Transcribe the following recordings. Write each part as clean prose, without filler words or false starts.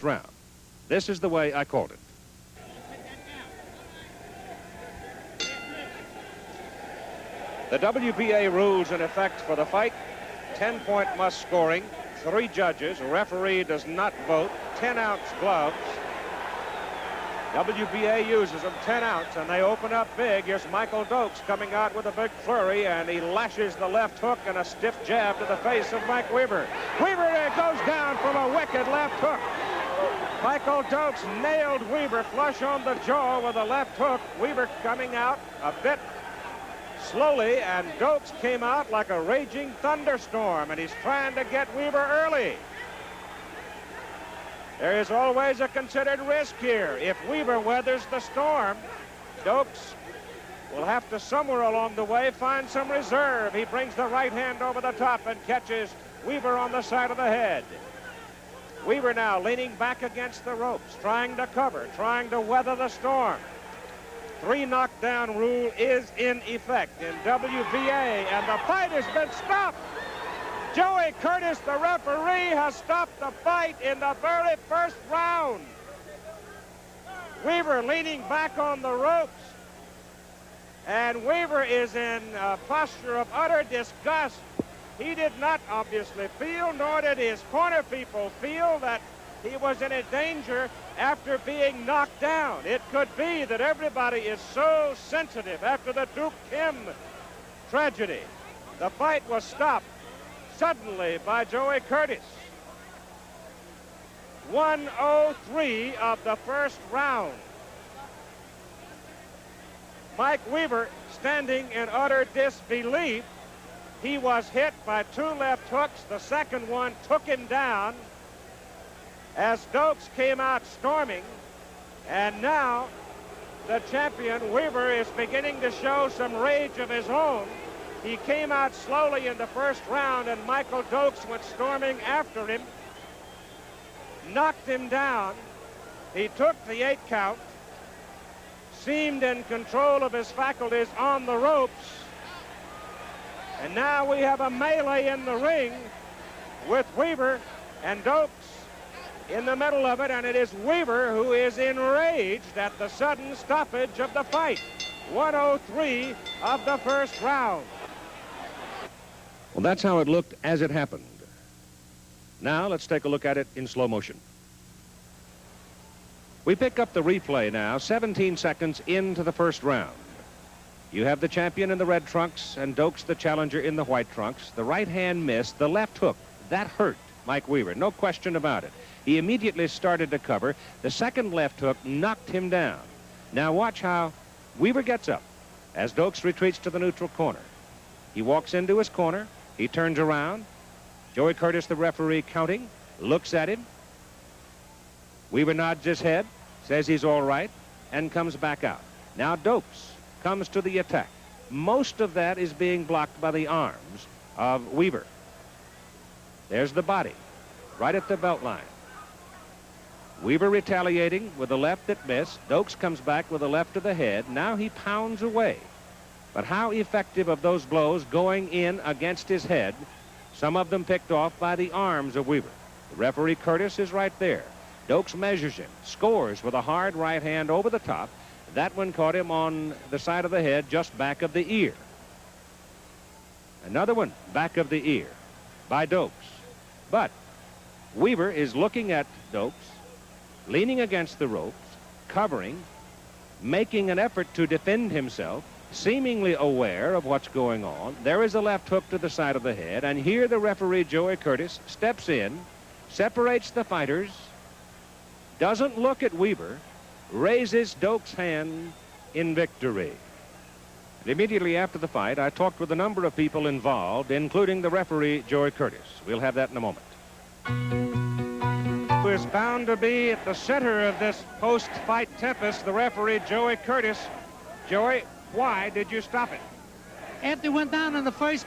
round. This is the way I called it. The WBA rules in effect for the fight: 10-point must scoring, 3 judges, referee does not vote, 10-ounce gloves. WBA uses them 10 ounce, and they open up big. Here's Michael Dokes coming out with a big flurry, and he lashes the left hook and a stiff jab to the face of Mike Weaver. Weaver goes down from a wicked left hook. Michael Dokes nailed Weaver flush on the jaw with a left hook. Weaver coming out a bit slowly, and Dokes came out like a raging thunderstorm, and he's trying to get Weaver early. There is always a considered risk here. If Weaver weathers the storm, Dokes will have to somewhere along the way find some reserve. He brings the right hand over the top and catches Weaver on the side of the head. Weaver now leaning back against the ropes, trying to cover, trying to weather the storm. 3 knockdown rule is in effect in WBA, and the fight has been stopped. Joey Curtis, the referee, has stopped the fight in the very first round. Weaver leaning back on the ropes, and Weaver is in a posture of utter disgust. He did not obviously feel, nor did his corner people feel, that he was in a danger after being knocked down. It could be that everybody is so sensitive after the Duke Kim tragedy. The fight was stopped suddenly by Joey Curtis. 1:03 of the first round. Mike Weaver standing in utter disbelief. He was hit by 2 left hooks. The second one took him down as Dokes came out storming. And now the champion, Weaver, is beginning to show some rage of his own. He came out slowly in the first round, and Michael Dokes went storming after him, knocked him down. He took the 8 count, seemed in control of his faculties on the ropes. And now we have a melee in the ring with Weaver and Dokes in the middle of it, and it is Weaver who is enraged at the sudden stoppage of the fight. 1:03 of the first round. Well, that's how it looked as it happened. Now let's take a look at it in slow motion. We pick up the replay now, 17 seconds into the first round. You have the champion in the red trunks and Dokes the challenger in the white trunks. The right hand missed, the left hook, that hurt Mike Weaver, no question about it. He immediately started to cover. The second left hook knocked him down. Now watch how Weaver gets up as Dokes retreats to the neutral corner. He walks into his corner. He turns around. Joey Curtis, the referee, counting, looks at him. Weaver nods his head, says he's all right, and comes back out. Now Dokes comes to the attack. Most of that is being blocked by the arms of Weaver. There's the body, right at the belt line. Weaver retaliating with a left that missed. Dokes comes back with a left to the head. Now he pounds away. But how effective of those blows going in against his head, some of them picked off by the arms of Weaver. The referee Curtis is right there. Dokes measures him, scores with a hard right hand over the top. That one caught him on the side of the head, just back of the ear. Another one back of the ear by Dokes. But Weaver is looking at Dokes, leaning against the ropes, covering, making an effort to defend himself, seemingly aware of what's going on. There is a left hook to the side of the head, and here the referee, Joey Curtis, steps in, separates the fighters, doesn't look at Weaver, raises Dokes' hand in victory. And immediately after the fight, I talked with a number of people involved, including the referee, Joey Curtis. We'll have that in a moment. Who is bound to be at the center of this post-fight tempest, the referee, Joey Curtis. Joey, why did you stop it? After he went down in the first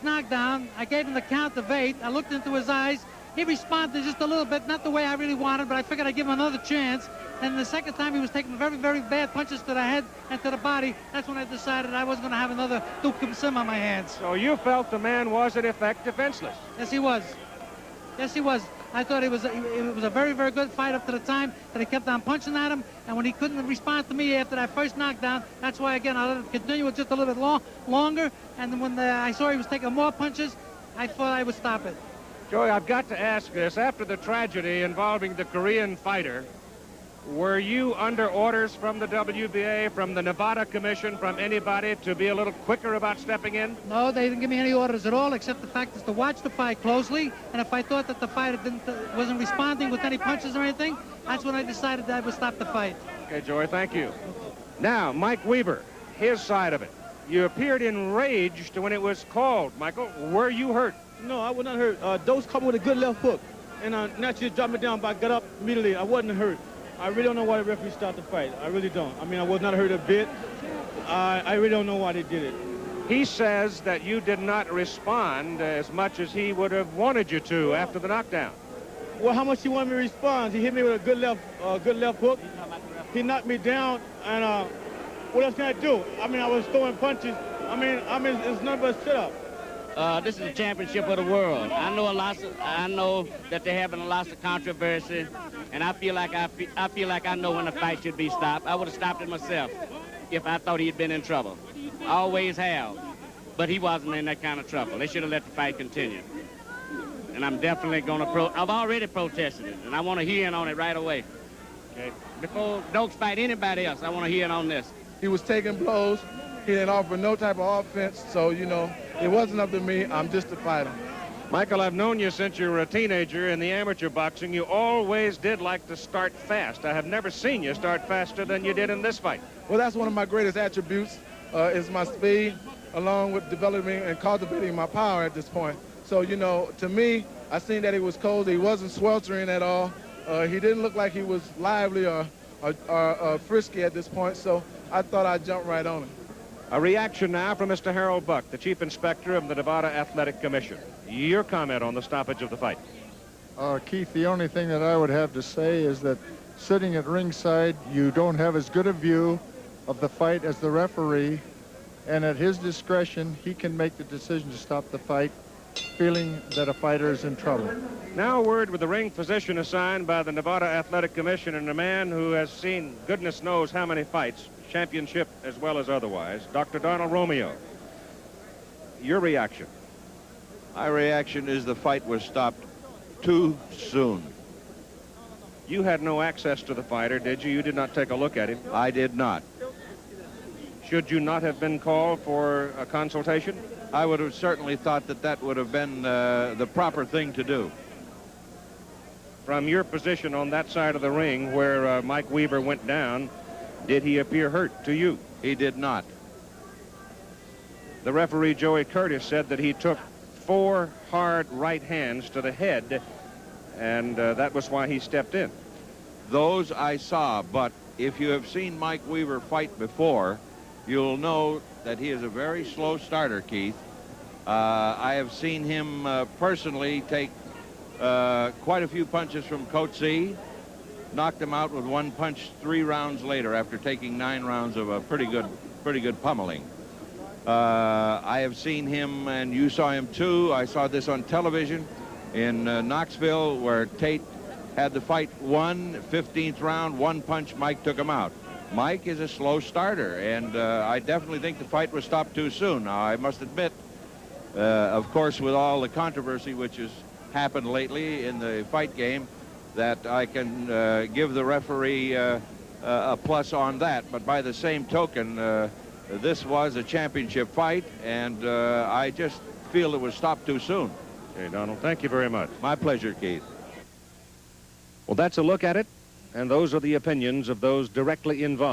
knockdown, I gave him the count of 8. I looked into his eyes. He responded just a little bit, not the way I really wanted, but I figured I'd give him another chance. And the second time he was taking very, very bad punches to the head and to the body. That's when I decided I wasn't going to have another Duke Kim Sim on my hands. So you felt the man was, in effect, defenseless? Yes, he was. Yes, he was. I thought it was a very, very good fight up to the time that I kept on punching at him. And when he couldn't respond to me after that first knockdown, that's why, again, I let him continue just a little bit longer. And then when I saw he was taking more punches, I thought I would stop it. Joey, I've got to ask this. After the tragedy involving the Korean fighter, were you under orders from the WBA, from the Nevada Commission, from anybody to be a little quicker about stepping in? No, they didn't give me any orders at all, except the fact is to watch the fight closely. And if I thought that the fighter wasn't responding with any punches or anything, that's when I decided that I would stop the fight. Okay, Joey, thank you. Now, Mike Weaver, his side of it. You appeared enraged when it was called. Michael, were you hurt? No, I was not hurt. Dokes caught me with a good left hook, and naturally dropped me down, but I got up immediately. I wasn't hurt. I really don't know why the referee stopped the fight. I really don't. I mean, I was not hurt a bit. I really don't know why they did it. He says that you did not respond as much as he would have wanted you to after the knockdown. Well, how much he wanted me to respond? He hit me with a good left hook. He knocked me down, and what else can I do? I mean, I was throwing punches. I mean, it's nothing but a sit-up. This is the championship of the world. I know that they're having a lot of controversy, and I feel like I know when the fight should be stopped. I would have stopped it myself if I thought he had been in trouble. I always have, but he wasn't in that kind of trouble. They should have let the fight continue. And I'm definitely going to I've already protested it, and I want to hear in on it right away. Okay. Before Dokes fight anybody else, I want to hear in on this. He was taking blows. He didn't offer no type of offense, so, you know, it wasn't up to me. I'm just a fighter. Michael, I've known you since you were a teenager in the amateur boxing. You always did like to start fast. I have never seen you start faster than you did in this fight. Well, that's one of my greatest attributes, is my speed, along with developing and cultivating my power at this point. So, you know, to me, I seen that he was cold. He wasn't sweltering at all. He didn't look like he was lively or frisky at this point, so I thought I'd jump right on him. A reaction now from Mr. Harold Buck, the Chief Inspector of the Nevada Athletic Commission. Your comment on the stoppage of the fight. Keith, the only thing that I would have to say is that sitting at ringside, you don't have as good a view of the fight as the referee, and at his discretion, he can make the decision to stop the fight, feeling that a fighter is in trouble. Now a word with the ring physician assigned by the Nevada Athletic Commission, and a man who has seen goodness knows how many fights, championship as well as otherwise, Dr. Donald Romeo. Your reaction? My reaction is the fight was stopped too soon. You had no access to the fighter, did you? You did not take a look at him? I did not. Should you not have been called for a consultation? I would have certainly thought that that would have been the proper thing to do. From your position on that side of the ring where Mike Weaver went down, did he appear hurt to you? He did not. The referee, Joey Curtis, said that he took 4 hard right hands to the head, and that was why he stepped in. Those I saw, but if you have seen Mike Weaver fight before, you'll know that he is a very slow starter, Keith. I have seen him personally take quite a few punches from Coetzee, knocked him out with 1 punch 3 rounds later after taking 9 rounds of a pretty good pummeling. I have seen him, and you saw him too. I saw this on television in Knoxville, where Tate had the fight won, 15th round, 1 punch, Mike took him out. Mike is a slow starter, and I definitely think the fight was stopped too soon. Now, I must admit, of course, with all the controversy which has happened lately in the fight game, that I can give the referee a plus on that. But by the same token, this was a championship fight, and I just feel it was stopped too soon. Okay, Donald, thank you very much. My pleasure, Keith. Well, that's a look at it, and those are the opinions of those directly involved.